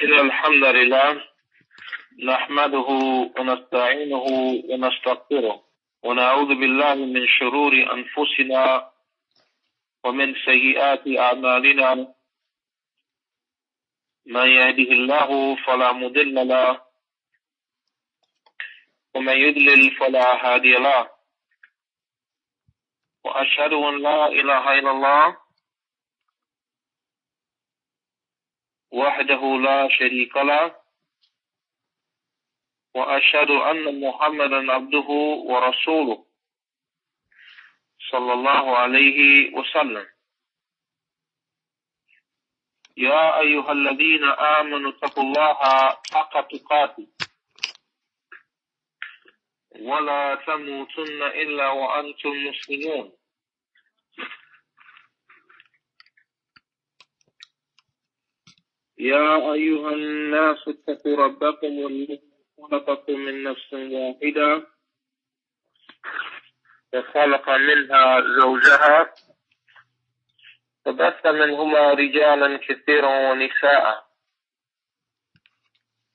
إن الحمد لله نحمده ونستعينه ونستغفره ونعوذ بالله من شرور أنفسنا ومن سيئات أعمالنا من يهده الله فلا مضل له ومن يضلل فلا هادي له وأشهد أن لا إله إلا الله وحده لا شريك له وأشهد أن محمدا عبده ورسوله صلى الله عليه وسلم. يا أيها الذين آمنوا اتقوا الله حق تقاته ولا تموتن إلا وأنتم مسلمون. يا أيها الناس اتقوا ربكم الذي خلقكم من نفس واحدة وخلق منها زوجها وبث منهما رجالا كثيرا ونساء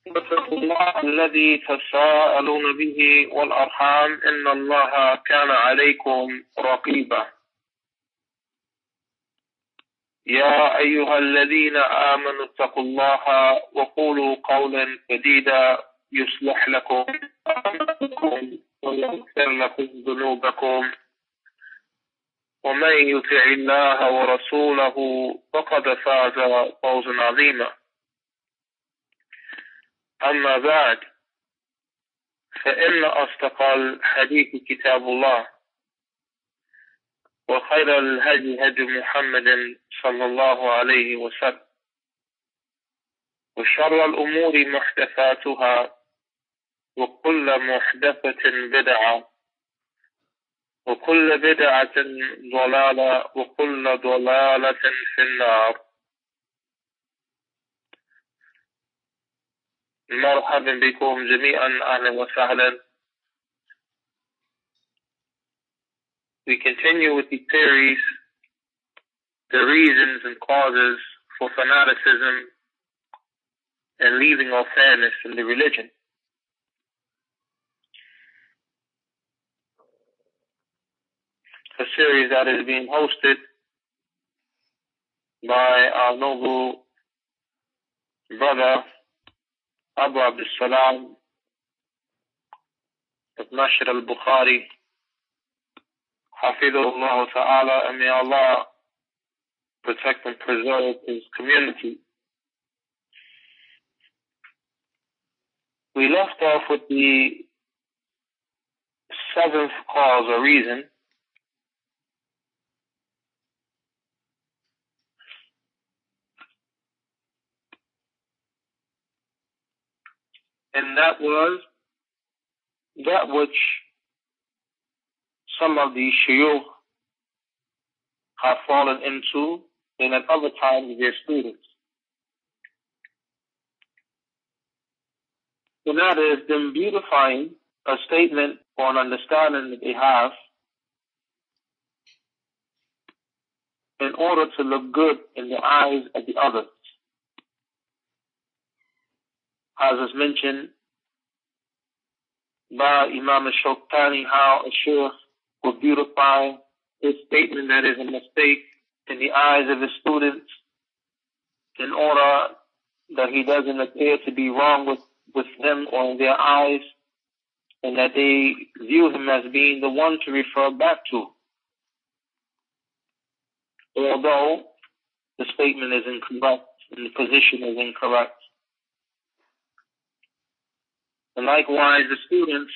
واتقوا الله الذي تساءلون به والأرحام إن الله كان عليكم رقيبا. يا أيها الذين آمنوا اتقوا الله وقولوا قولا سديدا يصلح لكم أعمالكم ويغفر لكم ذنوبكم ومن يطع الله ورسوله فقد فاز فوزا عظيما. أما بعد فإن أصدق الحديث كتاب الله وخير الهدي هدي محمد صلى الله عليه وسلم وشر الأمور محدثاتها وكل محدثة بدعة وكل بدعة ضلالة وكل ضلالة في النار. مرحبا بكم جميعا أهلا وسهلا. We continue with the series, the reasons and causes for fanaticism and leaving of fairness in the religion. A series that is being hosted by our noble brother Abu Abdul Salam of Nashr al-Bukhari, Hafidhullah Ta'ala, and may Allah protect and preserve his community. We left off with the seventh cause or reason, and that was that which some of the shuyukh have fallen into, and at other times their students. And that is them beautifying a statement or an understanding that they have in order to look good in the eyes of the others. As is mentioned by Imam al-Shawkani, how a shaykh will beautify his statement that is a mistake in the eyes of his students in order that he doesn't appear to be wrong with them or in their eyes, and that they view him as being the one to refer back to, although the statement is incorrect and the position is incorrect. And likewise, the students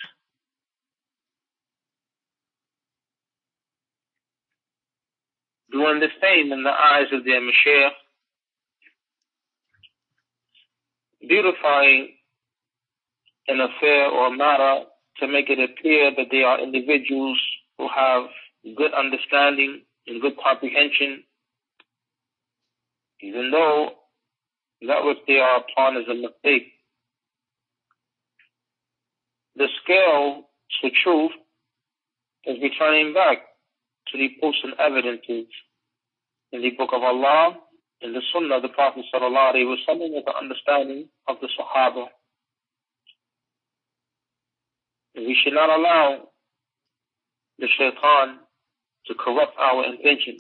doing the same in the eyes of their mashaykh, beautifying an affair or a matter to make it appear that they are individuals who have good understanding and good comprehension, even though that which they are upon is a mistake. The scale to truth is returning back to the proofs and evidences in the Book of Allah in the Sunnah of the Prophet sallallahu alaihi wasallam is the understanding of the Sahaba. We should not allow the shaitan to corrupt our intention.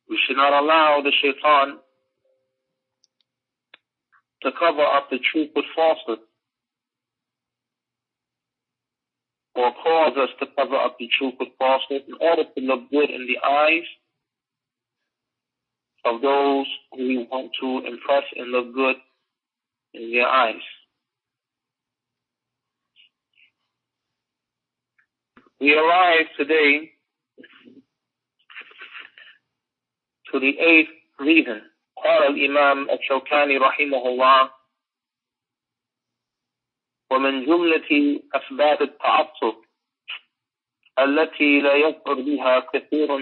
We should not allow the shaitan to cover up the truth with falsehood, or cause us to cover up the truth with falsehood in order to look good in the eyes of those who we want to impress and look good in their eyes. We arrive today to the 8th reason. قال الإمام الشوكاني رحمه الله: ومن جملة أسباب التعصب التي لا يظهر بها كثير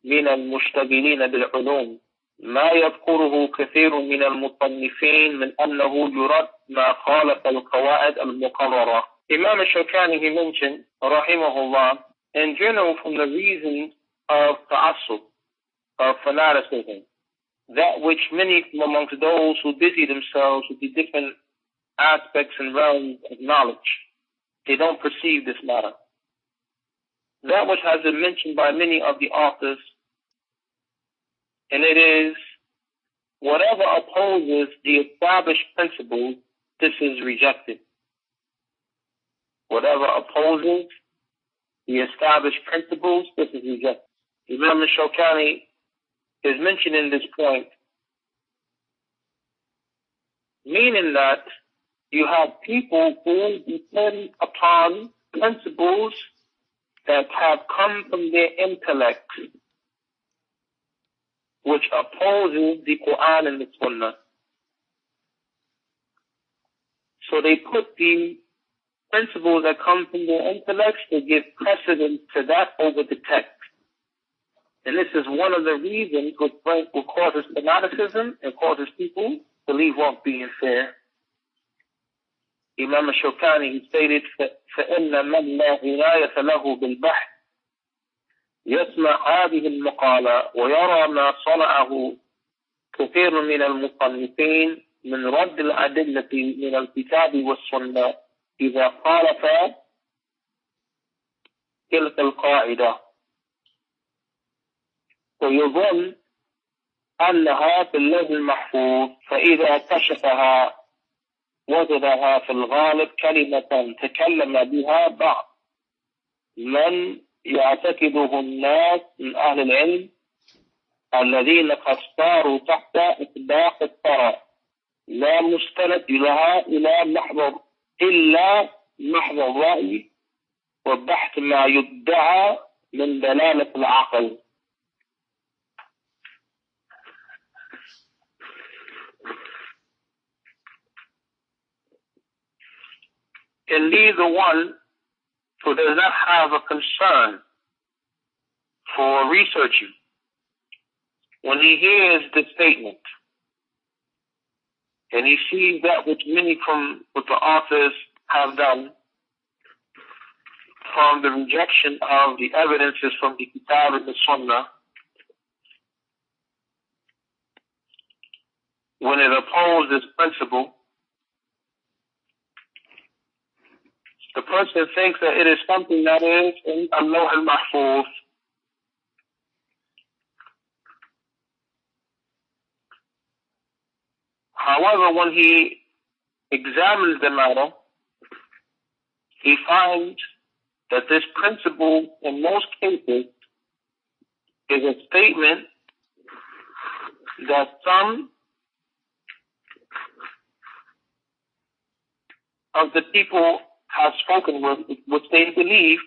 من المشتغلين بالعلوم ما يذكره كثير من المصنفين من أنه يرد ما خالف القواعد المقررة. Imam al-Shawkani, he mentioned, rahimahullah, in general from the reasons of ta'assub, of fanaticism, that which many from amongst those who busy themselves with the different aspects and realms of knowledge, they don't perceive this matter. That which has been mentioned by many of the authors, and it is whatever opposes the established principles, this is rejected. Whatever opposes the established principles, this is rejected. Imam al-Shawkani is mentioning this point, meaning that you have people who depend upon principles that have come from their intellect, which opposes the Quran and the Sunnah. So they put the principles that come from their intellects to give precedence to that over the text. And this is one of the reasons which causes fanaticism and causes people to leave off being fair. Imam al-Shawkani, he stated, فَإِنَّ مَنْ لَا غِنَايَةَ لَهُ بِالْبَحْثِ يسمع هذه المقالة ويرى ما صنعه كثير من المصنفين من رد الأدلة من الكتاب والسنة إذا خالف تلك القاعدة، ويظن أنها في اللوح المحفوظ، فإذا كشفها وجدها في الغالب كلمة تكلم بها بعض من يعتقده الناس من أهل العلم الذين قد صاروا تحت إطباق الثرى لا مستند لها إلا محض الرأي وبحث ما يدعى من دلالة العقل. Indeed, the one who does not have a concern for researching, when he hears the statement and he sees that which many from what the authors have done from the rejection of the evidences from the Kitab and the Sunnah, when it opposes this principle, the person thinks that it is something that is in Allah al-Mahfuz. However, when he examines the matter, he finds that this principle, in most cases, is a statement that some of the people have spoken with, which they believe,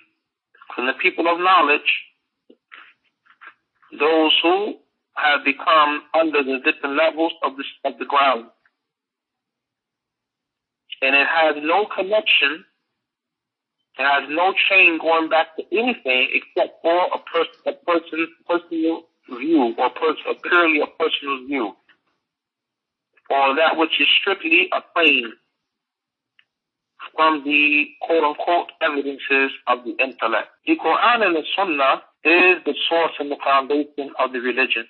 from the people of knowledge, those who have become under the different levels of the ground. And it has no connection, it has no chain going back to anything except for a person's personal view, or purely a personal view, or that which is strictly a claim from the quote-unquote evidences of the intellect. The Quran and the Sunnah is the source and the foundation of the religion.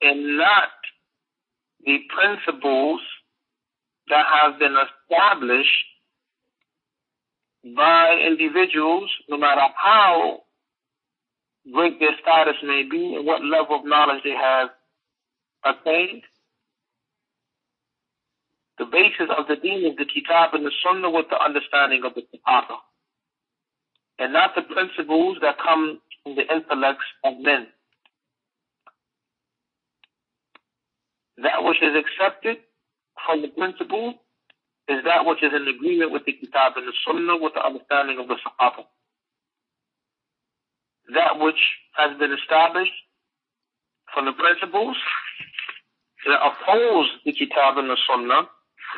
and not the principles that have been established by individuals, no matter how great their status may be and what level of knowledge they have attained. The basis of the deen is the kitab and the sunnah with the understanding of the Sahaba, and not the principles that come from the intellects of men. That which is accepted from the principle is that which is in agreement with the kitab and the sunnah with the understanding of the Sahaba. That which has been established from the principles that oppose the kitab and the sunnah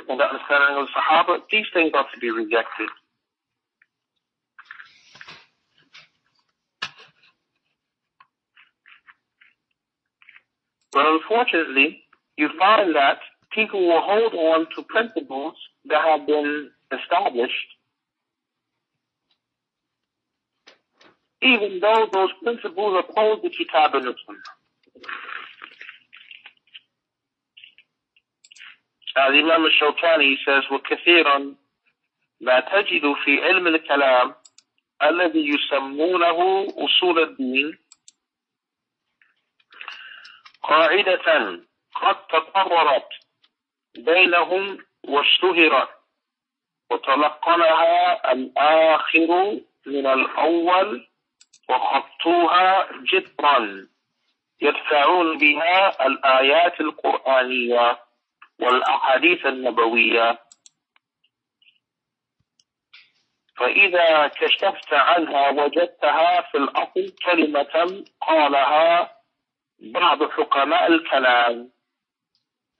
and the understanding of the Sahaba, these things are to be rejected. But unfortunately, you find that people will hold on to principles that have been established, even though those principles oppose the kitab and the sunnah. As Imam al-Shawkani says, وَكَثِيرًا مَا تَجِدُ فِي عِلْمِ الْكَلَامِ الَّذِي يُسَمُّونَهُ أُصُولَ الدِّينِ قاعدة قد تقررت بينهم واشتهرت وتلقنها الآخر من الأول وخطوها جبرا يدفعون بها الآيات القرآنية والأحاديث النبوية، فإذا كشفت عنها وجدتها في الأصل كلمة قالها بعض حكماء الكلام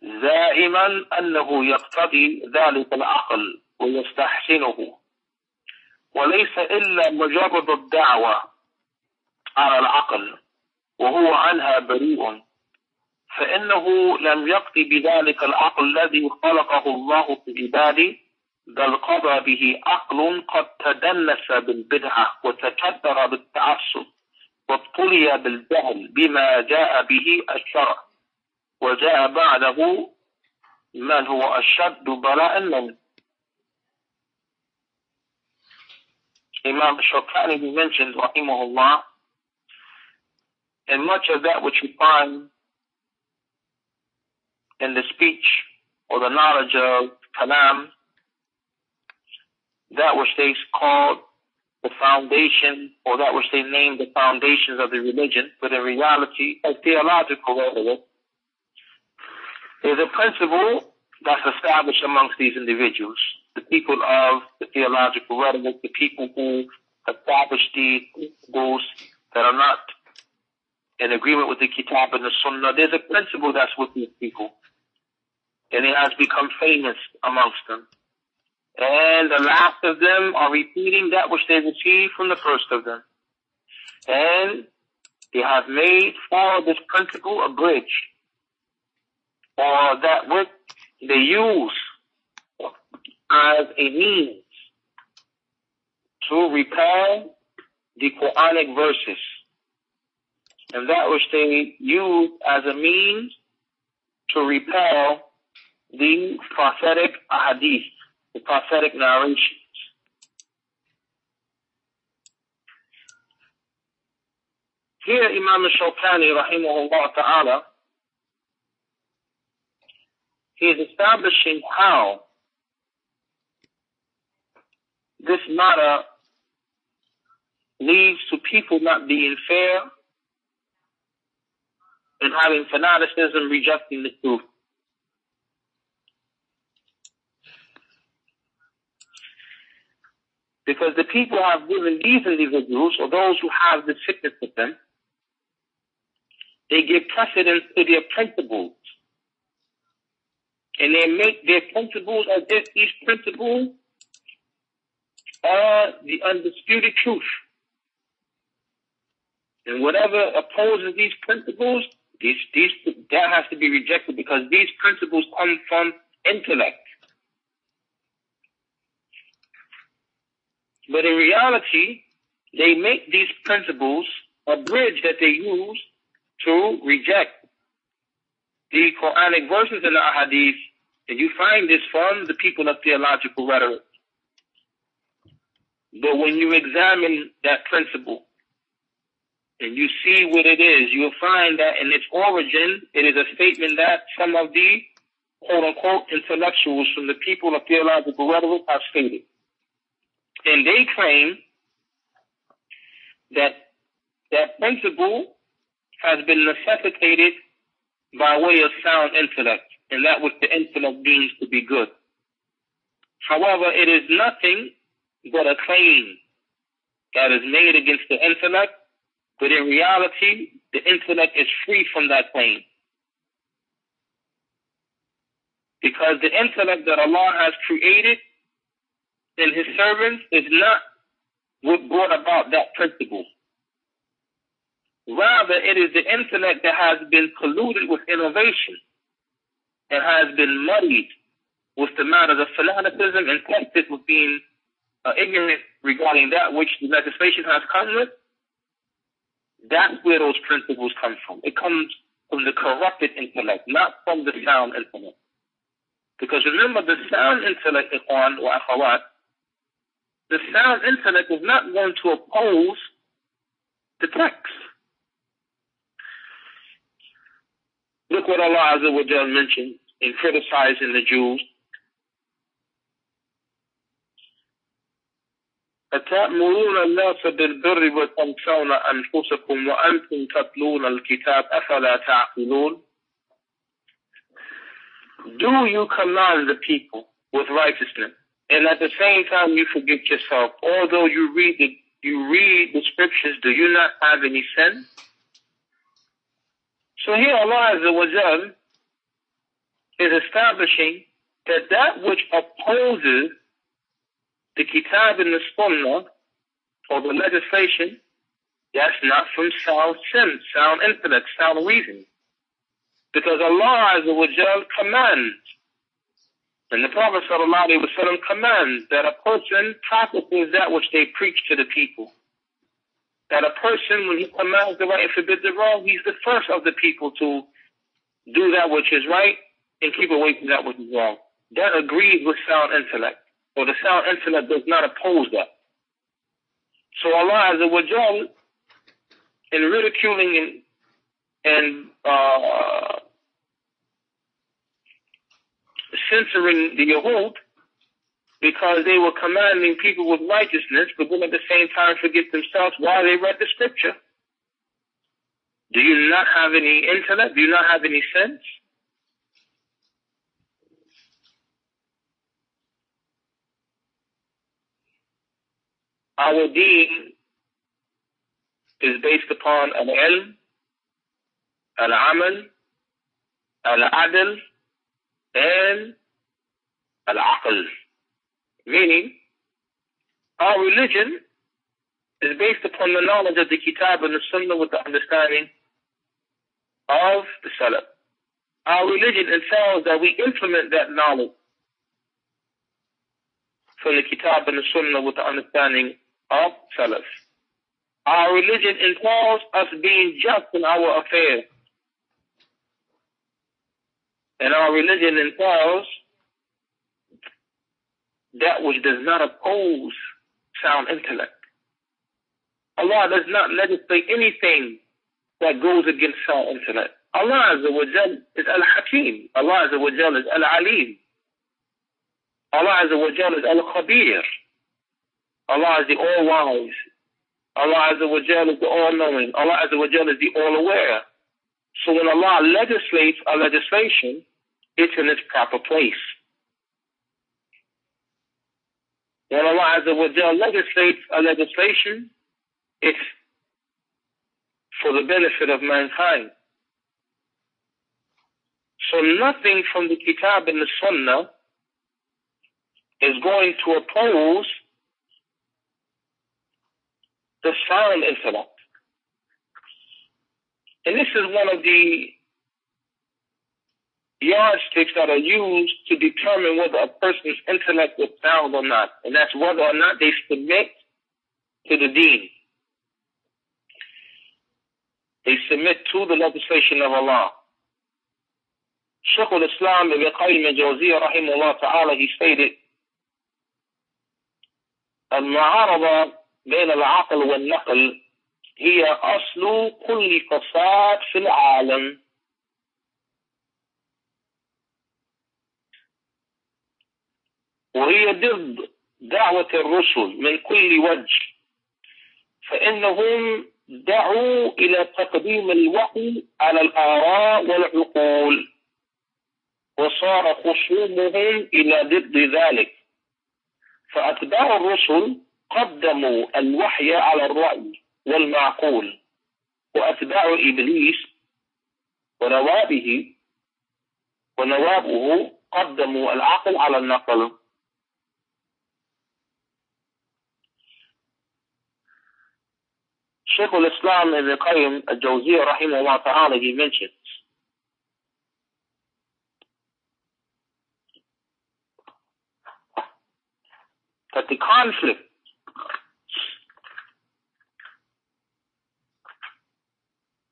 زائما أنه يقتضي ذلك العقل ويستحسنه، وليس إلا مجرد الدعوة على العقل وهو عنها بريء، فإنه لم يقضي بذلك العقل الذي خلقه الله في عباده، بل قضى به عقل قد تدنس بالبدعة وتكبر بالتعصب وابتلي بالجهل بما جاء به الشرع، وجاء بعده من هو أشد بلاء منه. Imam Shawkani mentioned, rahimahullah, and much of that which you find in the speech or the knowledge of kalam, that which they called the foundation, or that which they named the foundations of the religion, but in reality, a theological rhetoric, is a principle that's established amongst these individuals, the people of the theological rhetoric, the people who establish these principles that are not in agreement with the kitab and the sunnah. There's a principle that's with these people, and it has become famous amongst them. And the last of them are repeating that which they received from the first of them. And they have made for this principle a bridge, or that which they use as a means to repel the Quranic verses, and that which they use as a means to repel the prophetic hadith, the prophetic narrations. Here Imam al-Shawkani rahimahullah ta'ala, he is establishing how this matter leads to people not being fair and having fanaticism, rejecting the truth. Because the people have given these individuals, or those who have the sickness with them, they give precedence to their principles. And they make their principles as if these principles are the undisputed truth. And whatever opposes these principles, that has to be rejected, because these principles come from intellect. But in reality, they make these principles a bridge that they use to reject the Quranic verses and the ahadith, and you find this from the people of theological rhetoric. But when you examine that principle and you see what it is, you'll find that in its origin, it is a statement that some of the quote-unquote intellectuals from the people of theological rhetoric have stated. And they claim that that principle has been necessitated by way of sound intellect, and that which the intellect deems to be good. However, it is nothing but a claim that is made against the intellect, but in reality, the intellect is free from that claim. Because the intellect that Allah has created in His servants is not what brought about that principle. Rather, it is the intellect that has been polluted with innovation and has been muddied with the matters of fanaticism and tested with being ignorant regarding that which the legislation has come with. That's where those principles come from. It comes from the corrupted intellect, not from the sound intellect. Because remember, the sound intellect, ikhwan wa akhawat, the sound intellect is not going to oppose the text. Look what Allah Azza wa Jal mentioned in criticizing the Jews. أَتَأْمُرُونَ النَّاسَ بِالْبِرِّ وَتَنْسَوْنَ أَنفُسَكُمْ وَأَنْتُمْ تَتْلُونَ الْكِتَابَ أَفَلَا تَعْقِلُونَ. Do you command the people with righteousness, and at the same time you forget yourself? Although you read the scriptures, do you not have any sense? So here Allah Azza wa Jal is establishing that which opposes the Kitab and the Sunnah, or the legislation, that's not from sound sense, sound intellect, sound reason. Because Allah Azza wa Jal commands, and the Prophet Sallallahu Alaihi Wasallam commands that a person practices that which they preach to the people. That a person, when he commands the right and forbids the wrong, he's the first of the people to do that which is right and keep away from that which is wrong. That agrees with sound intellect. Or the sound intellect does not oppose that. So Allah Azza wa Jal, in ridiculing and censoring the Yahud, because they were commanding people with righteousness, but then at the same time forget themselves while they read the scripture. Do you not have any intellect? Do you not have any sense? Our deen is based upon al-ilm, al-amal, al-adl, and al-aql. Meaning, our religion is based upon the knowledge of the Kitab and the Sunnah with the understanding of the Salaf. Our religion entails that we implement that knowledge from the Kitab and the Sunnah with the understanding of Salaf. Our religion entails us being just in our affairs. And our religion entails that which does not oppose sound intellect. Allah does not legislate anything that goes against sound intellect. Allah Azza wa Jal is Al-Hakim. Allah Azza wa Jal is Al-Alim. Allah Azza wa Jal is Al-Khabir. Allah is the All-Wise. Allah Azza wa Jal is the All-Knowing. Allah Azza wa Jal is the All-Aware. So when Allah legislates a legislation, it's in its proper place. When Allah Azza wa Jal legislates a legislation, it's for the benefit of mankind. So nothing from the Kitab and the Sunnah is going to oppose the sound intellect. And this is one of the yardsticks that are used to determine whether a person's intellect is sound or not. And that's whether or not they submit to the deen. They submit to the legislation of Allah. Shaykh al-Islam Ibn Qayyim al-Jawziyya rahimahullah ta'ala, he stated, المعارضة بين العقل والنقل هي أصل كل فساد في العالم. وهي ضد دعوة الرسل من كل وجه، فإنهم دعوا إلى تقديم الوحي على الآراء والعقول، وصار خصومهم إلى ضد ذلك، فأتباع الرسل قدموا الوحي على الرأي والمعقول، وأتباع إبليس ونوابه قدموا العقل على النقل. Shaykh al-Islam Ibn Qayyim al-Jawziyya rahimahullah ta'ala, he mentions that the conflict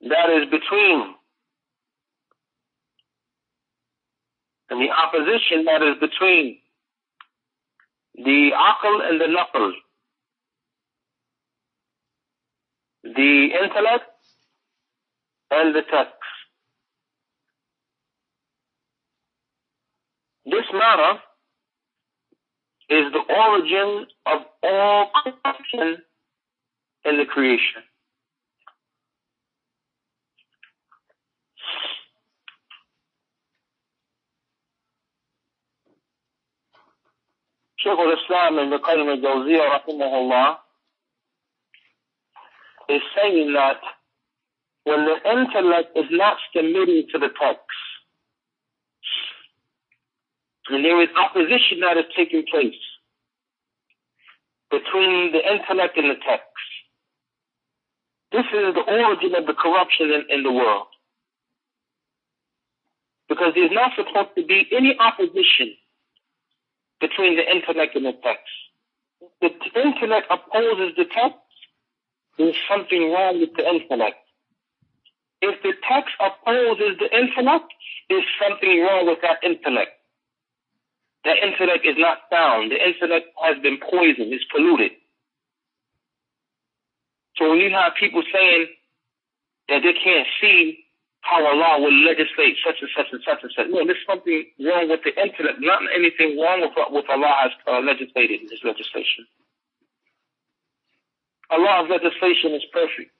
that is between, and the opposition that is between the aql and the naql, the intellect and the text. This matter is the origin of all corruption in the creation. Shaykh al-Islam Ibn Qayyim al-Jawziyya rahimahullah is saying that when the intellect is not submitting to the text, and there is opposition that is taking place between the intellect and the text, this is the origin of the corruption in the world. Because there's not supposed to be any opposition between the intellect and the text. If the intellect opposes the text, there's something wrong with the intellect. If the text opposes the intellect, there's something wrong with that intellect. That intellect is not sound. The intellect has been poisoned. It's polluted. So when you have people saying that they can't see how Allah will legislate such and such and such and such, no, there's something wrong with the intellect, not anything wrong with what Allah has legislated in His legislation. Allah's legislation is perfect.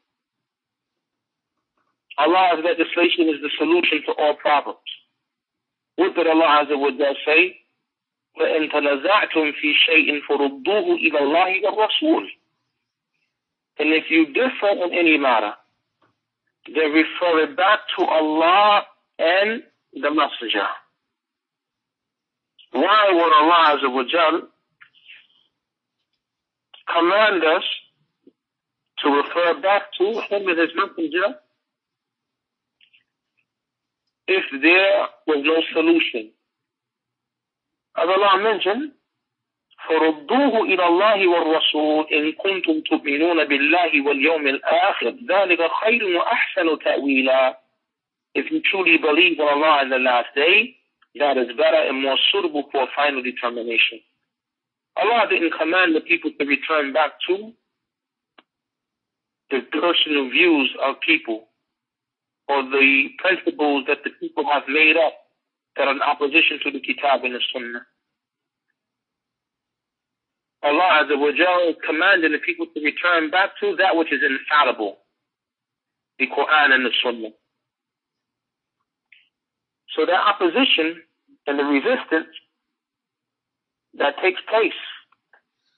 Allah's legislation is the solution to all problems. What did Allah Azza wa Jalla say? وَإِن تَنَزَعْتُمْ فِي شَيْءٍ فَرُدُّوهُ إِلَى اللَّهِ وَالرَّسُولِ. And if you differ in any matter, then refer it back to Allah and the Messenger. Why would Allah Azza wa Jalla command us to refer back to Him and His Messenger if there was no solution? As Allah mentioned, فَرُدُّوهُ إِلَى اللَّهِ وَالرَّسُولِ إِن كُنتُمْ تُؤْمِنُونَ بِاللَّهِ وَالْيَوْمِ الْآخِرِ ذَلِكَ خَيْرٌ وَأَحْسَنُ تَأْوِيلًا. If you truly believe in Allah in the last day, that is better and more suitable for a final determination. Allah didn't command the people to return back to the personal views of people or the principles that the people have made up that are in opposition to the Kitab and the Sunnah. Allah Azza wa Jalla is commanding the people to return back to that which is infallible, the Quran and the Sunnah. So that opposition and the resistance that takes place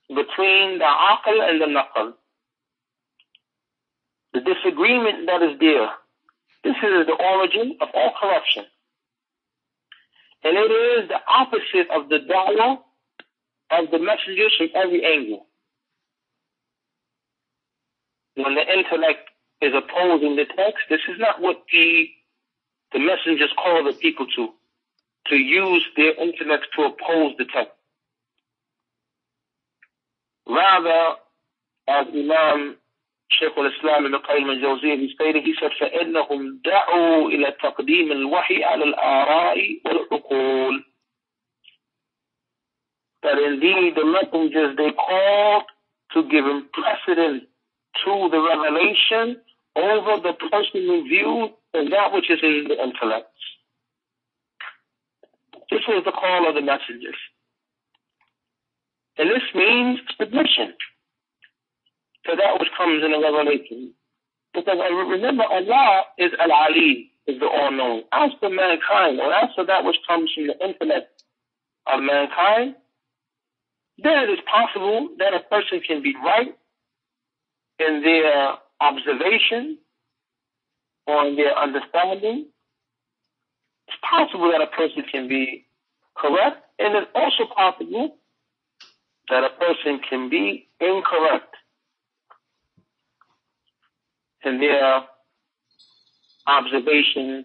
between the aql and the naql, the disagreement that is there, this is the origin of all corruption. And it is the opposite of the da'wah of the messengers from every angle. When the intellect is opposing the text, this is not what the messengers call the people to use their intellect to oppose the text. Rather, as Imam Shaykh al-Islam ibn Qayyim al-Jawziyah, he said, فَإِنَّهُمْ دَعُوا إِلَى تَقْدِيمِ الْوَحْيِ عَلَى الْآرَاءِ وَالْعُقُولِ. That indeed the messengers, they called to give him precedence to the revelation over the personal view and that which is in the intellect. This was the call of the messengers. And this means submission to that which comes in the revelation. Because remember, Allah is Al-Alim, is the all-knowing. As for mankind, or as for that which comes from the intellect of mankind, then it is possible that a person can be right in their observation or in their understanding. It's possible that a person can be correct, and it's also possible that a person can be incorrect in their observation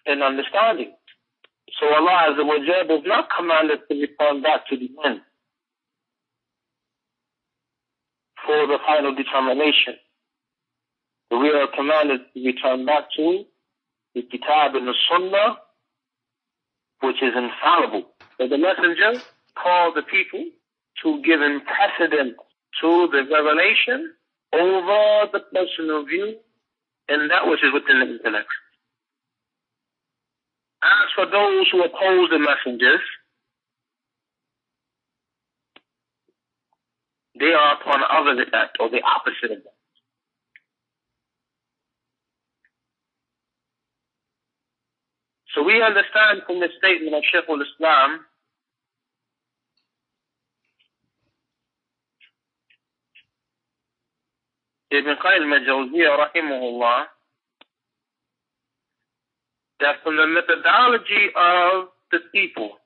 and understanding. So Allah Azza wa Jalla does not command us to return back to the end for the final determination. But we are commanded to return back to the Kitab and the Sunnah, which is infallible. So the messenger called the people to give him precedence to the revelation over the personal view and that which is within the intellect. As for those who oppose the messengers, they are upon other than that, or the opposite of that. So we understand from the statement of Shaykh al-Islam Ibn Qayyim al-Jawziyah rahimahullah, that from the methodology of the people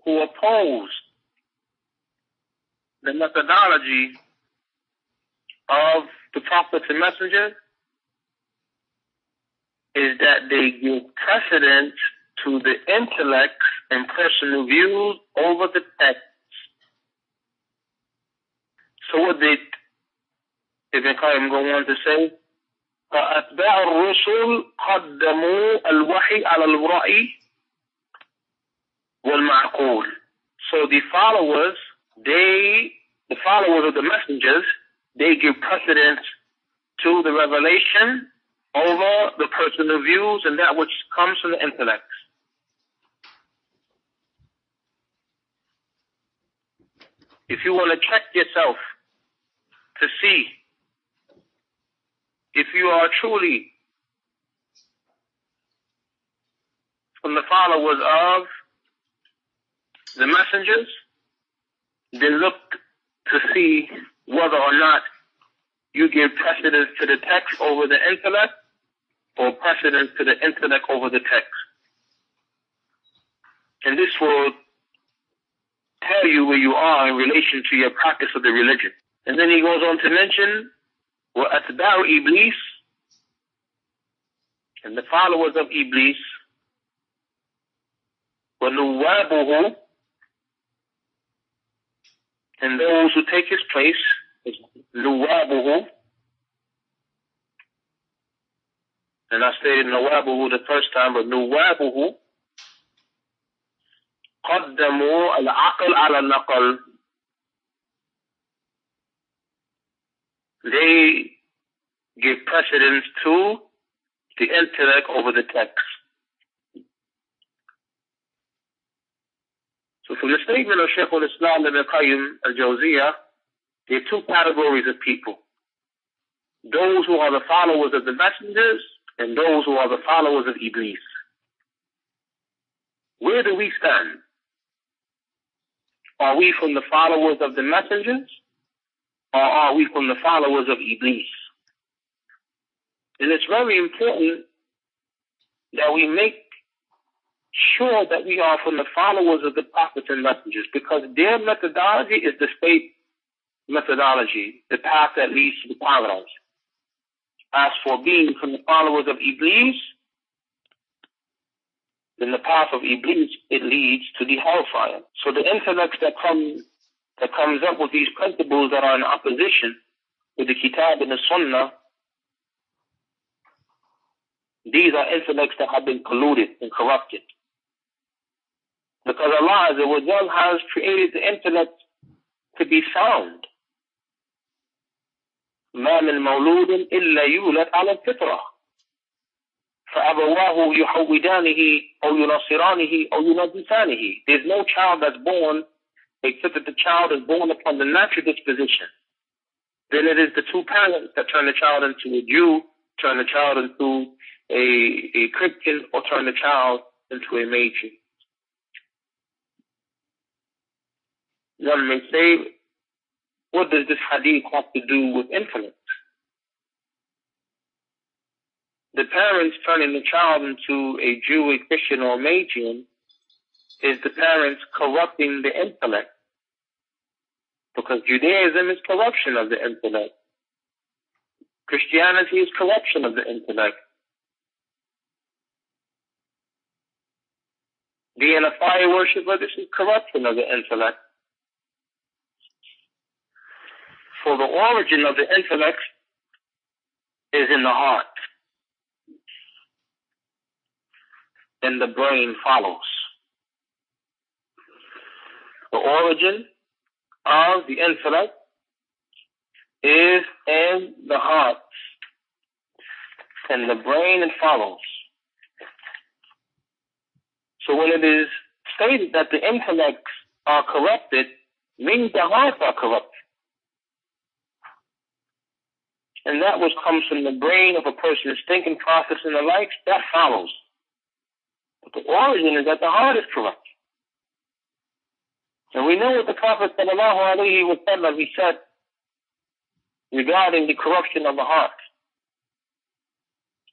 who opposed the methodology of the prophets and messengers is that they give precedence to the intellect and personal views over the text. So what did Ibn Qayyim go on to say? فَأَتْبَعُ الرُّسُلِ قَدَّمُوا الْوَحْيِ عَلَى الْرَأْيِ وَالْمَعْقُولِ. So the followers of the messengers, they give precedence to the revelation over the personal views and that which comes from the intellect. If you want to check yourself to see if you are truly from the followers of the messengers, then look to see whether or not you give precedence to the text over the intellect or precedence to the intellect over the text. And this will tell you where you are in relation to your practice of the religion. And then he goes on to mention وَأَتْبَعُ Iblis, and the followers of Iblis, وَنُوَّابُهُ, and those who take his place, is نُوَّابُهُ. And I stated نُوَّابُهُ the first time, but نُوَّابُهُ قَدَّمُوا الْعَقْلَ عَلَى النَّقْلِ. They give precedence to the intellect over the text. So from the statement of Shaykh al-Islam Ibn Qayyim al-Jawziyah, there are two categories of people. Those who are the followers of the messengers and those who are the followers of Iblis. Where do we stand? Are we from the followers of the messengers, or are we from the followers of Iblis? And it's very important that we make sure that we are from the followers of the prophets and messengers, because their methodology is the state methodology, the path that leads to the paradise. As for being from the followers of Iblis, then the path of Iblis, it leads to the hellfire. So the intellects that come that comes up with these principles that are in opposition with the Kitab and the Sunnah, these are intellects that have been polluted and corrupted. Because Allah Azza wa Jal has created the intellect to be sound. ما من مولود إلا يولد على الفطرة فأبواه يحودانه أو ينصرانه أو يمجسانه. There's no child that's born except that the child is born upon the natural disposition. Then it is the two parents that turn the child into a Jew, turn the child into a Christian, or turn the child into a Magian. One may say, what does this hadith have to do with intellect? The parents turning the child into a Jew, a Christian, or a Magian is the parents corrupting the intellect. Because Judaism is corruption of the intellect. Christianity is corruption of the intellect. Being a fire worshipper, this is corruption of the intellect. For the origin of the intellect is in the heart. Then the brain follows. The origin of the intellect is in the heart. And the brain it follows. So when it is stated that the intellects are corrupted, means the hearts are corrupted. And that which comes from the brain of a person's thinking process and the likes, that follows. But the origin is that the heart is corrupt. And we know what the Prophet sallallahu alaihi wasallam he said regarding the corruption of the heart.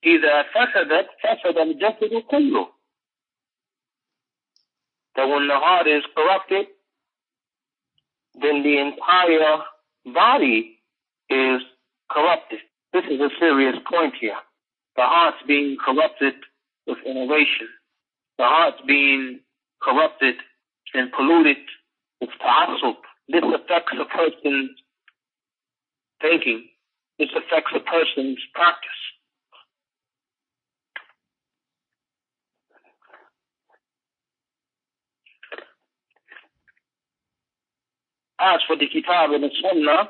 إِذَا فَسَدَتْ فَسَدَ الْجَسَدُ كُلُّهُ. That when the heart is corrupted, then the entire body is corrupted. This is a serious point here. The heart's being corrupted with innovation. The heart's being corrupted and polluted with ta'assub. This affects a person's thinking. This affects a person's practice. As for the Kitab and the Sunnah,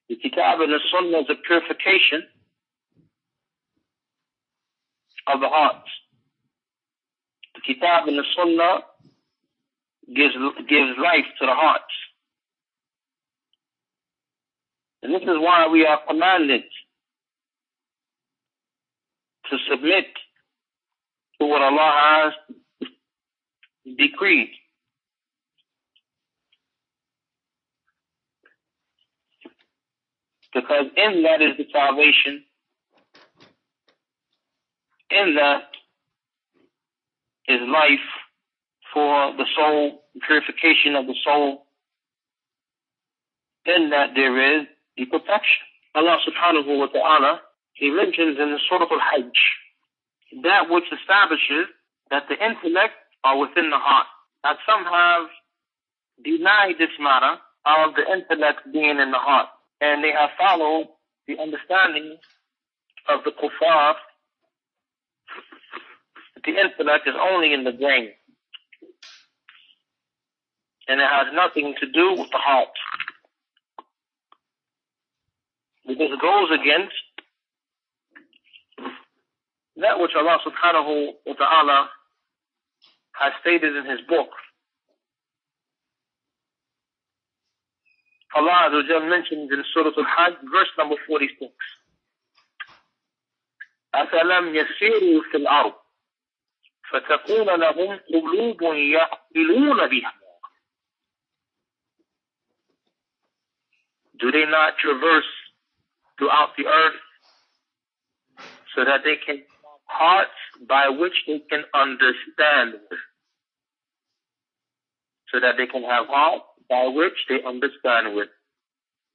the Kitab and the Sunnah is a purification of the heart. The Kitab and the Sunnah gives life to the heart. And this is why we are commanded to submit to what Allah has decreed. Because in that is the salvation. In that is life for the soul, purification of the soul. In that there is the perfection. Allah subhanahu wa ta'ala, He mentions in the Surah Al-Hajj that which establishes that the intellect are within the heart. That some have denied this matter of the intellect being in the heart. And they have followed the understanding of the kuffar that the intellect is only in the brain. And it has nothing to do with the heart. Because it goes against that which Allah subhanahu wa ta'ala has stated in His book. Allah Azza wa Jalla mentions in Surah Al-Hajj, verse number 46. أَفَلَمْ يَسِيرُوا فِي الْأَرْضِ فَتَكُونَ لَهُمْ قُلُوبٌ يَعْقِلُونَ بِهَا. Do they not traverse throughout the earth so that they can have hearts by which they can understand with? So that they can have hearts by which they understand with.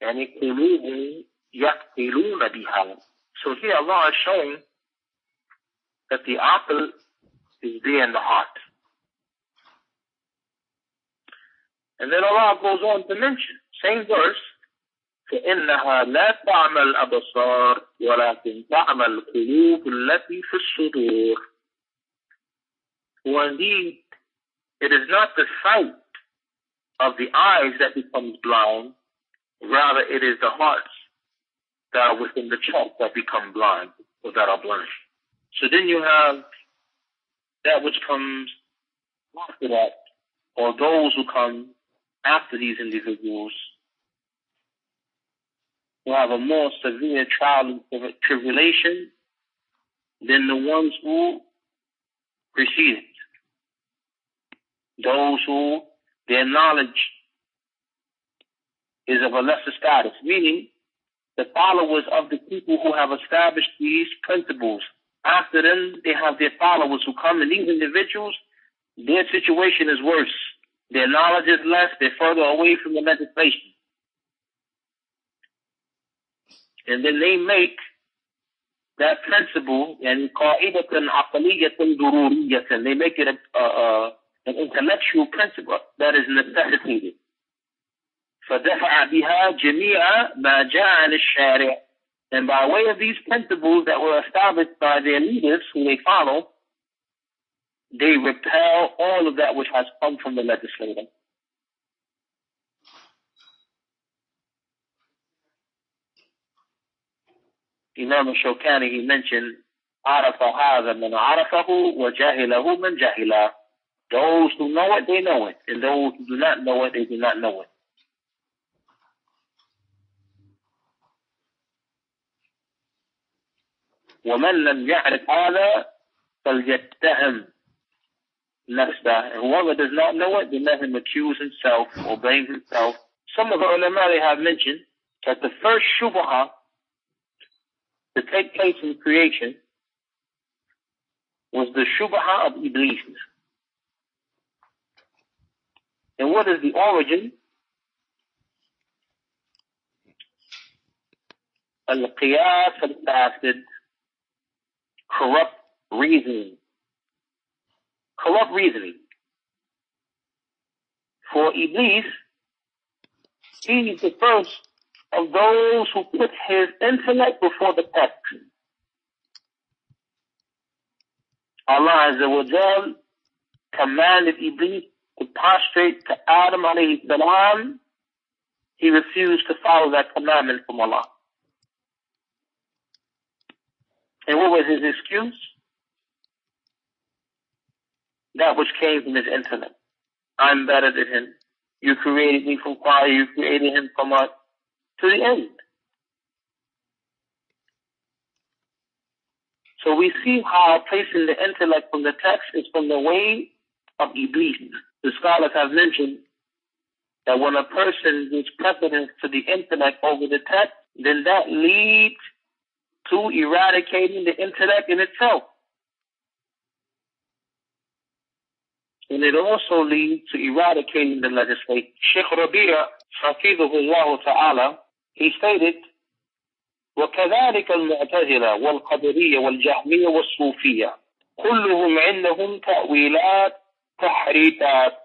And so here Allah is showing that the aql is there in the heart. And then Allah goes on to mention, same verse, فإنها لا تعمى الأبصار ولكن تعمى القلوب التي في الصدور. For indeed, it is not the sight of the eyes that becomes blind, rather it is the hearts that are within the chest that become blind, or that are blind. So then you have that which comes after that, or those who come after these individuals, who have a more severe trial and tribulation than the ones who preceded. Those who their knowledge is of a lesser status, meaning the followers of the people who have established these principles. After them, they have their followers who come, and these individuals, their situation is worse. Their knowledge is less, they're further away from the legislation. And then they make that principle, and qa'idatan aqliyatan dururiyatan, they make it an intellectual principle that is necessitated. فَدَفَعَ بِهَا جَمِيعَ مَا جَاءَ عَنِ الشَّارِعِ. And by way of these principles that were established by their leaders, who they follow, they repel all of that which has come from the legislator. Imam al-Shawkani, he mentioned, عَرَفَ هَذَا مَنْ عَرَفَهُ وَجَهِلَهُ مَنْ جَهِلَهُ. Those who know it, they know it. And those who do not know it, they do not know it. وَمَنْ لَمْ يَعْرِفْ هَذَا فَلْيَتَّهِمْ نَفْسَهُ. And whoever does not know it, then let him accuse himself or blame himself. Some of the ulama, they have mentioned that the first shubha to take place in creation was the shubha of Iblis. And what is the origin? Al-Qiyas al-Fasid, corrupt reasoning. Corrupt reasoning. For Iblis, he is the first of those who put his intellect before the text. Allah Azza wa Jal commanded Iblis to prostrate to Adam alayhi salam. He refused to follow that commandment from Allah. And what was his excuse? That which came from his intellect. I'm better than him. You created me from fire, you created him from earth, to the end. So we see how placing the intellect from the text is from the way of Iblis. The scholars have mentioned that when a person gives precedence to the intellect over the text, then that leads to eradicating the intellect in itself. And it also leads to eradicating the legislation. Sheikh Rabi'a, Hafidhahullah Ta'ala, he stated, وكذلك المعتزلة والقدرية والجهمية والصوفية كلهم عندهم تأويلات تحريفات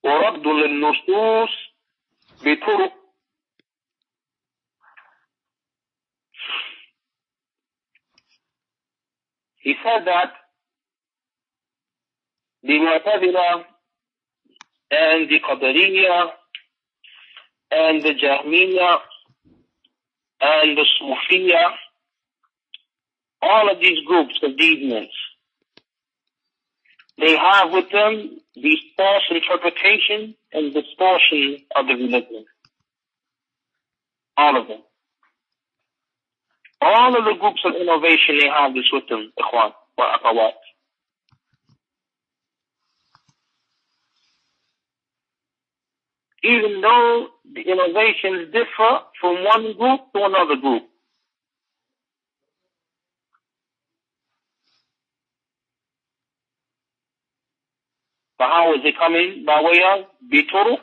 ورد للنصوص بطرق. He said that the Mu'tazila and the Qadariyya and the Jahmiyya and the Sufiyya, all of these groups of demons, they have with them these false interpretation and distortion of the religion. All of them. All of the groups of innovation, they have this with them, ikhwan wa akhawat. Even though the innovations differ from one group to another group. But how is it coming? By way of bituruq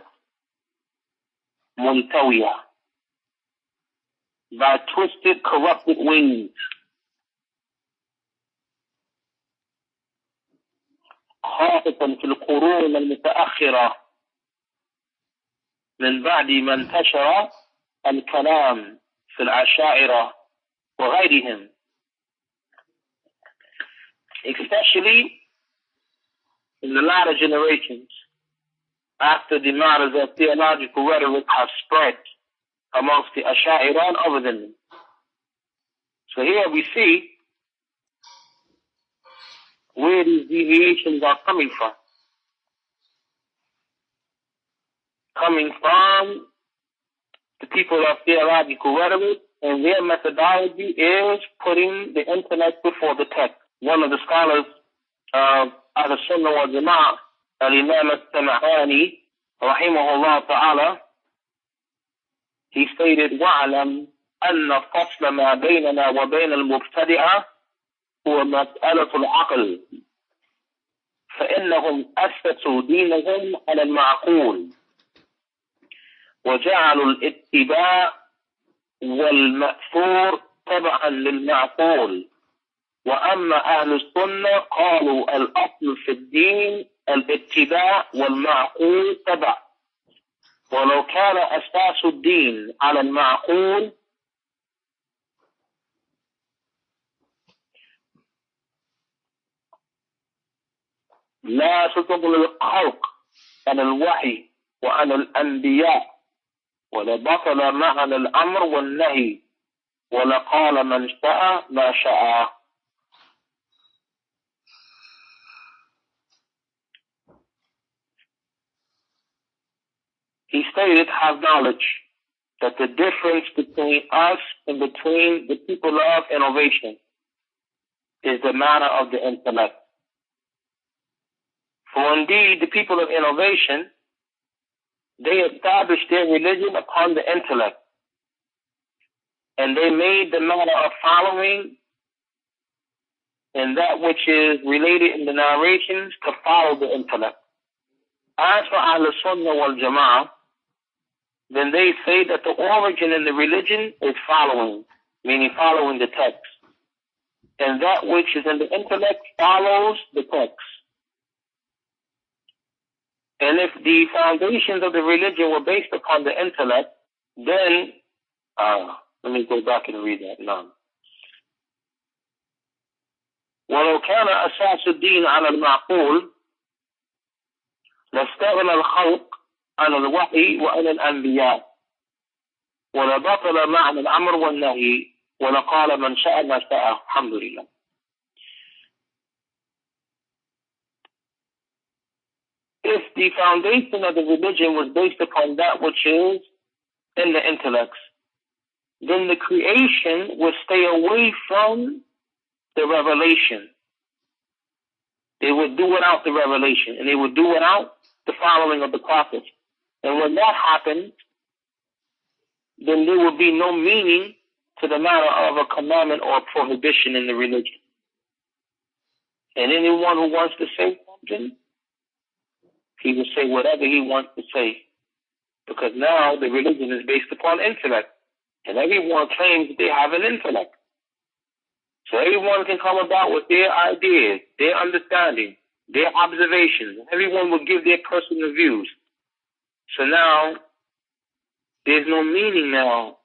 muntawiya, by twisted, corrupted ways. خاصة في القرون المتأخرة, من بعد ما انتشر الكلام في الأشاعرة وغيرهم, especially in the latter generations, after the matters of theological rhetoric have spread amongst the Asha'ira and other than them. So here we see where these deviations are coming from. Coming from the people of theological rhetoric, and their methodology is putting the intellect before the text. One of the scholars of Ahl-Sunnah wal Jama'ah, Al-Imam al-Sam'ani, rahimahullah ta'ala, he stated, وَعْلَمْ أَنَّ فَصْلَ مَا بَيْنَنَا وَبَيْنَ الْمُبْتَدِعَةِ هو مسألة العقل فإنهم أسسوا دينهم على المعقول وجعلوا الاتباع والمأثور تبعا للمعقول وأما أهل السنة قالوا الأصل في الدين الاتباع والمعقول تبع ولو كان أساس الدين على المعقول لا تطبل الخلق عن الوحي وعن الأنبياء ولبطل معنى الأمر والنهي ولقال من شاء ما شاء. He stated, have knowledge that the difference between us and between the people of innovation is the matter of the intellect. For indeed, the people of innovation, they established their religion upon the intellect. And they made the matter of following and that which is related in the narrations to follow the intellect. As for Ahl-Sunnah wal Jama'ah, then they say that the origin in the religion is following, meaning following the text. And that which is in the intellect follows the text. And if the foundations of the religion were based upon the intellect, then, let me go back and read that now. ولو كان أساس الدين على المعقول لاستغنى الخلق عن الوحي وعن الأنبياء ولبطل معنى الأمر والنهي ولقال من شاء ما شاء. الحمد لله. If the foundation of the religion was based upon that which is in the intellects, then the creation would stay away from the revelation. They would do without the revelation, and they would do without the following of the prophets. And when that happens, then there will be no meaning to the matter of a commandment or a prohibition in the religion. And anyone who wants to say something, he will say whatever he wants to say. Because now the religion is based upon intellect. And everyone claims that they have an intellect. So everyone can come about with their ideas, their understanding, their observations. Everyone will give their personal views. So now, there's no meaning now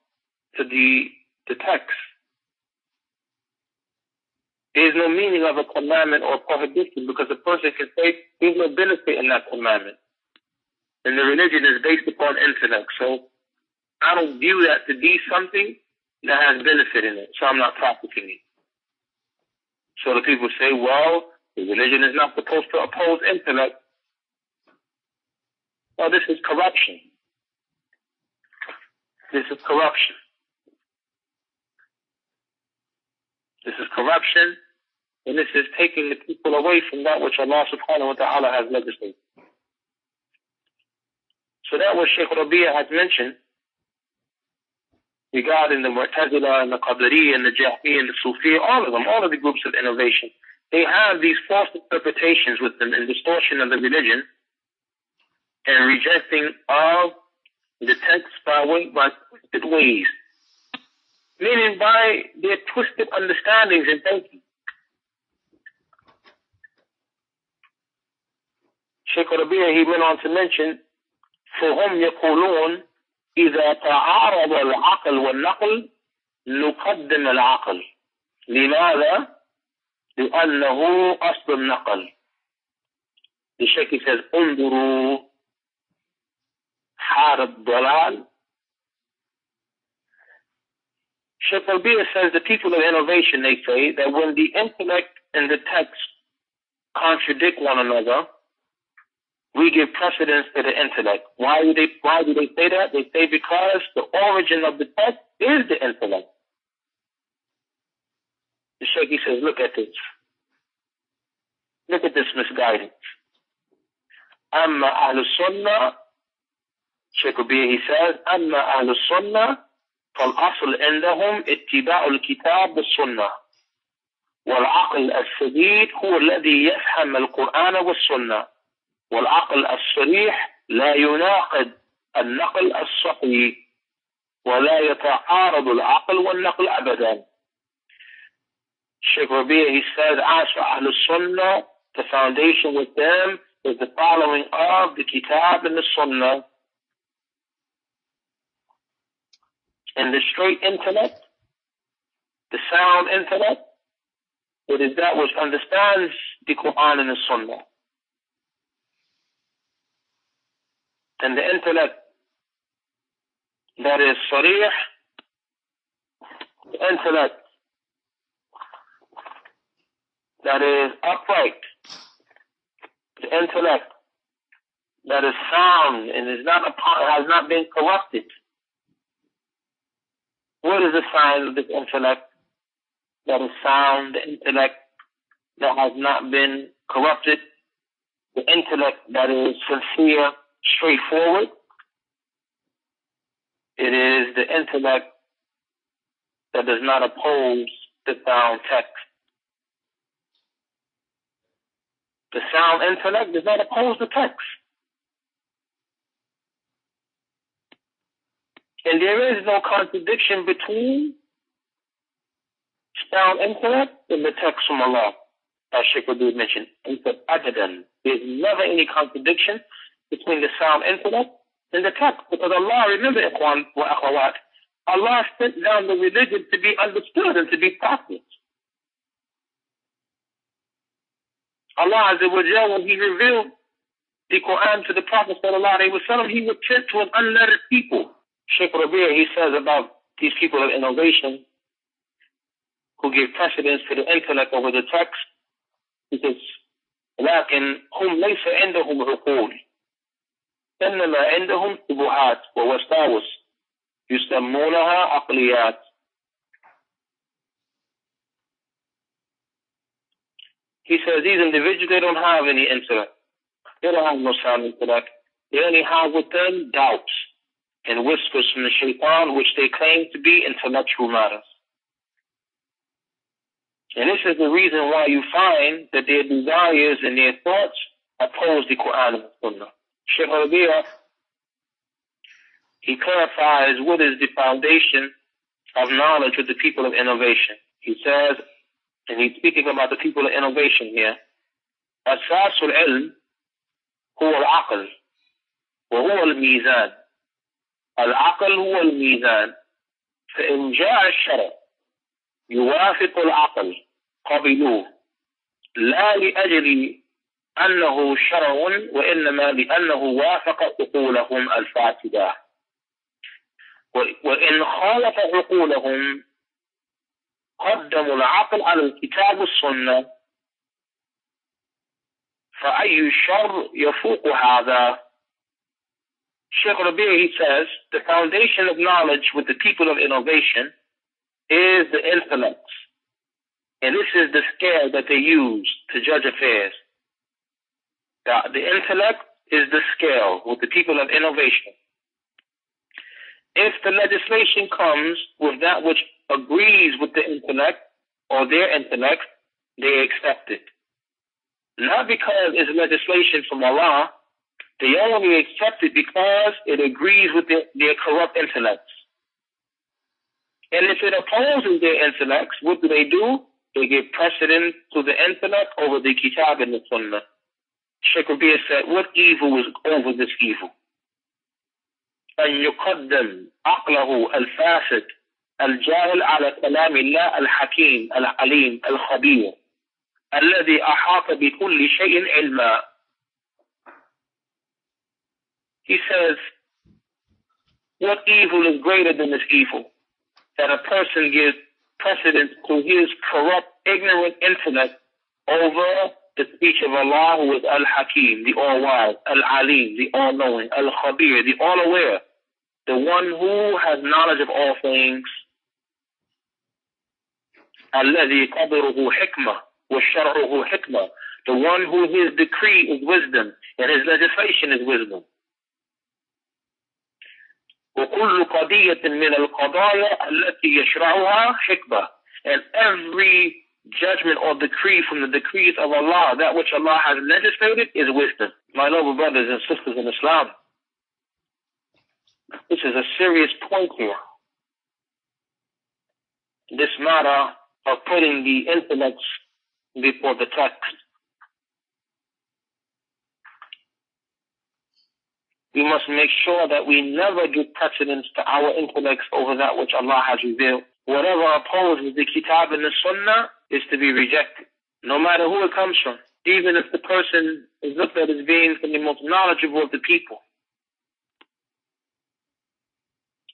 to the text. There's no meaning of a commandment or prohibition because a person can say there's no benefit in that commandment. And the religion is based upon intellect. So I don't view that to be something that has benefit in it. So I'm not practicing it. So the people say, well, the religion is not supposed to oppose intellect. Well, this is corruption. This is corruption. This is corruption, and this is taking the people away from that which Allah subhanahu wa ta'ala has legislated. So that what Shaykh Rabi'a has mentioned regarding the Mu'tazila and the Qadariyya and the Jahmiyyah and the Sufi, all of them, all of the groups of innovation, they have these false interpretations with them and distortion of the religion and rejecting of the text by twisted ways, meaning by their twisted understandings and thinking. Shaykh Rabi'a, he went on to mention, فهم يقولون إذا تعارض العقل والنقل نقدم العقل. لماذا؟ لأنه أصل النقل. The Shaykh says, انظروا حار الضلال. Shaykh Rabi'a says the people of innovation, they say that when the intellect and the text contradict one another, we give precedence to the intellect. Why do they say that? They say because the origin of the text is the intellect. The Shaykh says, look at this. Look at this misguidance. أما أهل السنة, Shaykh Rabi'a, he says, أما أهل السنة فالأصل عندهم اتباع الكتاب والسنة والعقل السديد هو الذي يفهم القرآن والسنة والعقل الصريح لا يناقض النقل الصحيح ولا يتعارض العقل والنقل أبدا. Shaykh Rabi'a, he says, as for Ahl Sunnah, the foundation with them is the following of the Kitab and the Sunnah. And the straight intellect, the sound intellect, it is that which understands the Quran and the Sunnah. And the intellect that is sarih, the intellect that is upright, the intellect that is sound and is not has not been corrupted. What is the sign of this intellect that is sound, the intellect that has not been corrupted, the intellect that is sincere, straightforward? It is the intellect that does not oppose the sound text. The sound intellect does not oppose the text. And there is no contradiction between sound intellect and the text from Allah, as Shaykh Rabi'a mentioned. He said, abadan. There's never any contradiction between the sound intellect and the text. Because Allah, remember, ikhwan wa akhawat, Allah sent down the religion to be understood and to be practiced. Allah Azza wa Jalla, when He revealed the Quran to the Prophet sallallahu alaihi wasallam, He was sent to an unlettered people. Shaykh Rabi'a, he says about these people of innovation who give precedence to the intellect over the text, he says, لكن هم ليس عندهم عقول إنما عندهم شبهات ووساوس يسمونها عقليات. He says these individuals, they don't have any intellect. They don't have no sound intellect. They only have with them doubts and whispers from the shaitan, which they claim to be intellectual matters. And this is the reason why you find that their desires and their thoughts oppose the Quran and the Sunnah. Shaykh Rabi'a, he clarifies what is the foundation of knowledge with the people of innovation. He says, and he's speaking about the people of innovation here, أساس العلم هو العقل وهو الميزان. العقل هو الميزان. فإن جاء الشرع يوافق العقل قبلوه لا لأجل أنه شرع وإنما لأنه وافق عقولهم الفاسدة. وإن خالف عقولهم قدموا العقل على الكتاب والسنة فأي شر يفوق هذا. Shaykh Rabi'a, he says, the foundation of knowledge with the people of innovation is the intellect. And this is the scale that they use to judge affairs. The intellect is the scale with the people of innovation. If the legislation comes with that which agrees with the intellect or their intellect, they accept it. Not because it's legislation from Allah, they only accept it because it agrees with their corrupt intellects. And if it opposes their intellects, what do? They give precedence to the intellect over the Kitab and the Sunnah. Shaykh Rabi'a said, what evil is over this evil? أن يقدم عقله الفاسد الجاهل على كلام الله الحكيم العليم الخبير الذي أحاط بكل شيء علما. He says, what evil is greater than this evil? That a person gives precedence to his corrupt, ignorant intellect over the speech of Allah, who is Al-Hakim, the All-Wise, Al-Alim, the All-Knowing, Al-Khabir, the All-Aware, the one who has knowledge of all things. الذي قدره حكمة وشرعه حكمة, the one who his decree is wisdom and his legislation is wisdom. وكل قضية من القضايا التي يشرعها حكمة, and every judgment or decree from the decrees of Allah, that which Allah has legislated, is wisdom. My noble brothers and sisters in Islam, this is a serious point here. This matter of putting the intellects before the text. We must make sure that we never give precedence to our intellects over that which Allah has revealed. Whatever opposes the Kitab and the Sunnah is to be rejected, no matter who it comes from, even if the person is looked at as being from the most knowledgeable of the people.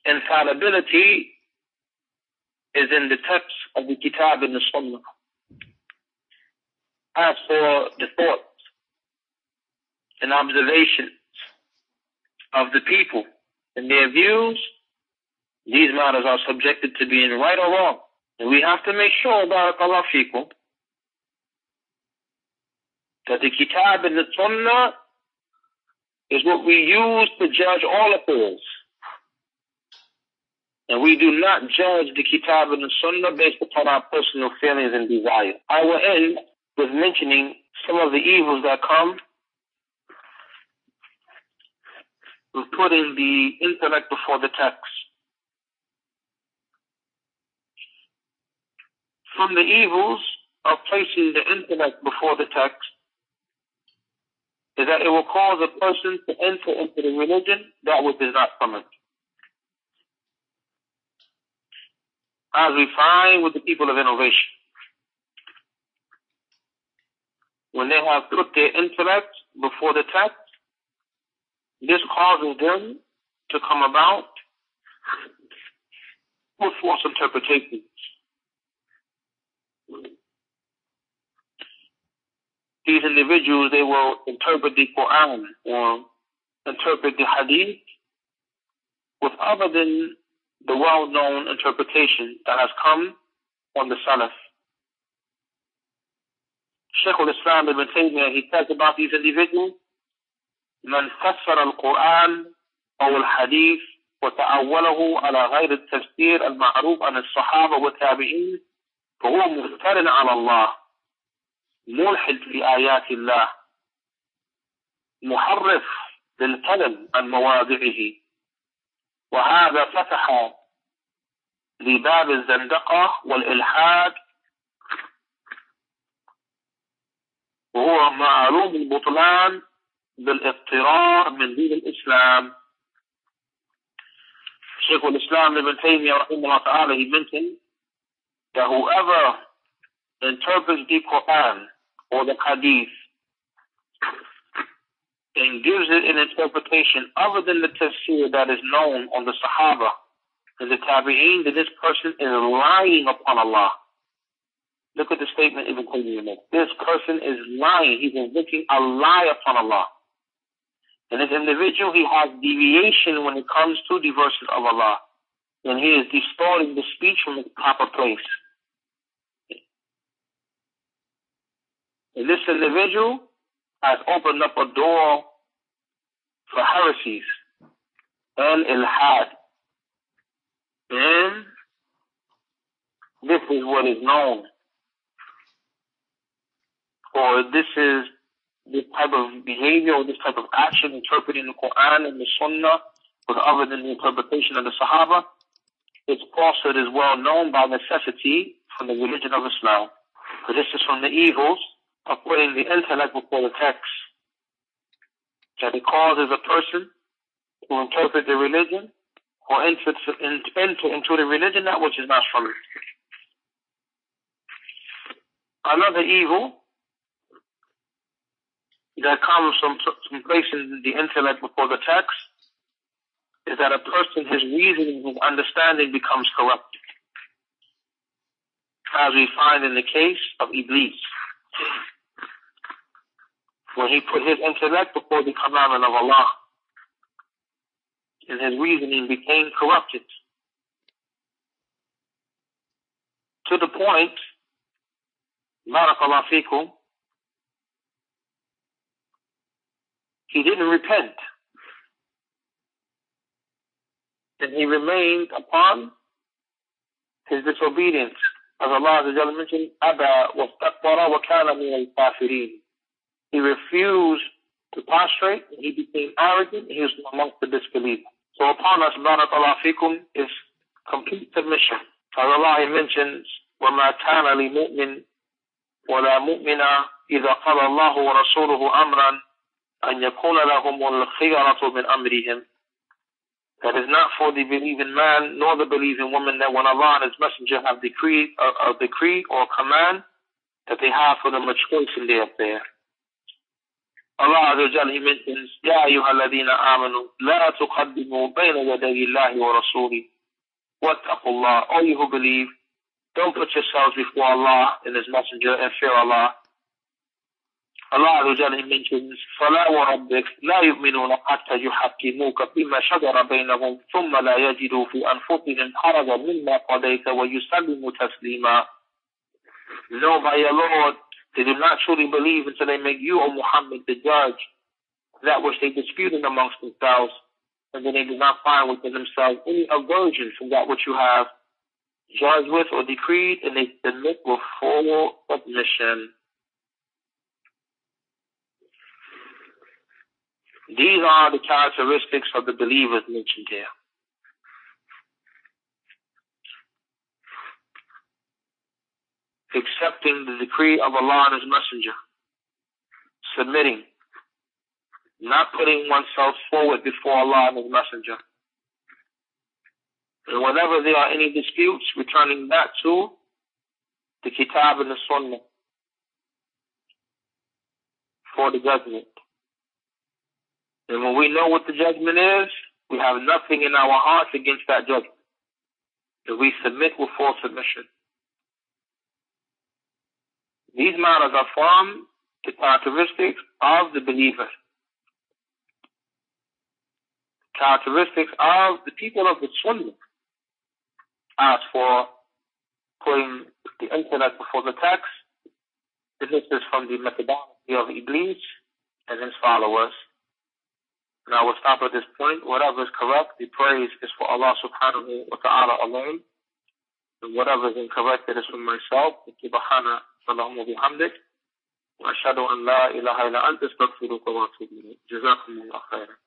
Infallibility is in the text of the Kitab and the Sunnah. As for the thoughts and observations of the people and their views, these matters are subjected to being right or wrong. And we have to make sure, barakallahu feekum, that the Kitab and the Sunnah is what we use to judge all affairs. And we do not judge the Kitab and the Sunnah based upon our personal feelings and desires. I will end with mentioning some of the evils that come with putting the intellect before the text. From the evils of placing the intellect before the text is that it will cause a person to enter into the religion that which is not from it. As we find with the people of innovation, when they have put their intellect before the text, this causes them to come about with false interpretations. These individuals, they will interpret the Quran or interpret the Hadith with other than the well-known interpretation that has come on the Salaf. Shaykh al-Islam ibn Taymiyyah, he says about these individuals, من فسر القرآن أو الحديث وتأوله على غير التفسير المعروف عن الصحابة والتابعين فهو مفتر على الله ملحد في آيات الله محرف للكلم عن مواضعه. وهذا فتح لباب الزندقة والإلحاد وهو معلوم البطلان بالاضطرار من دين الإسلام. Shaykh al-Islam ibn Taymiyyah rahimahullah ta'ala, he mentioned that whoever interprets the Quran or the Hadith and gives it an interpretation other than the tafsir that is known on the Sahaba and the Tabi'een, that this person is lying upon Allah. Look at the statement Ibn Taymiyyah makes. This person is lying. He's invoking a lie upon Allah. And this individual, he has deviation when it comes to the verses of Allah. And he is distorting the speech from its proper place. And this individual has opened up a door for heresies and ilhad. And this is what is known. Or this is this type of behavior or this type of action, interpreting the Quran and the Sunnah with other than the interpretation of the Sahaba. Its falsehood is well known by necessity from the religion of Islam. So this is from the evils of putting the intellect before the text. That it causes a person to interpret the religion or enter into the religion that which is not from it. Another evil that comes from placing the intellect before the text is that a person, his reasoning, his understanding becomes corrupted, as we find in the case of Iblis, when he put his intellect before the commandment of Allah, and his reasoning became corrupted to the point, barakallahu fikum, he didn't repent, and he remained upon his disobedience. As Allah mentioned, Aba wastakbara wa kana min al-kafirin. He refused to prostrate, and he became arrogant, and he was amongst the disbelievers. So upon us, barakallahu fikum, is complete submission. As Allah mentions, وَمَا كَانَ لِمُؤْمِنٍ وَلَا مُؤْمِنَةٍ إِذَا قَضَى اللَّهُ وَرَسُولُهُ أَمْرًا أَنْ يَكُونَ لَهُمُ الْخِيَرَةُ مِنْ أَمْرِهِمْ. That is not for the believing man nor the believing woman that when Allah and His Messenger have decreed a decree or command, that they have for them a choice in their affair. Allah Azza wa Jalla, He mentions, يَا أَيُّهَا الَّذِينَ آمَنُوا لَا تُقَدِّمُوا بَيْنَ يَدَيِ اللَّهِ وَرَسُولِهِ وَاتَّقُوا اللَّهَ. All you who believe, don't put yourselves before Allah and His Messenger and fear Allah. Allah Azza wa Jalla, He mentions, فَلَا وَرَبِّكَ لَا يُؤْمِنُونَ حَتَّى يُحَكِّمُوكَ فِيمَا شَجَرَ بَيْنَهُمْ ثُمَّ لَا يَجِدُوا فِي أَنفُسِهِمْ حَرَجًا مِمَّا قَضَيْتَ وَيُسَلِّمُوا تَسْلِيمًا. No, by your Lord, they do not truly believe until they make you, O Muhammad, the judge, that which they disputed amongst themselves, and then they do not find within themselves any aversion from that which you have judged with or decreed, and they submit with full submission. These are the characteristics of the believers mentioned here. Accepting the decree of Allah and His Messenger, submitting, not putting oneself forward before Allah and His Messenger, and whenever there are any disputes, returning back to the Kitab and the Sunnah for the judgment. And when we know what the judgment is, we have nothing in our hearts against that judgment, and we submit with full submission. These matters are from the characteristics of the believer, characteristics of the people of the Sunnah. As for putting the intellect before the text, this is from the methodology of Iblis and his followers. And I will stop at this point. Whatever is correct, the praise is for Allah subhanahu wa ta'ala alone. And whatever is incorrect, it is from myself. Subhana Allahumma bihamdik. Wa ashhadu an la ilaha illa anta astaghfiruka wa atubu ilayk. Jazakumullah khairan.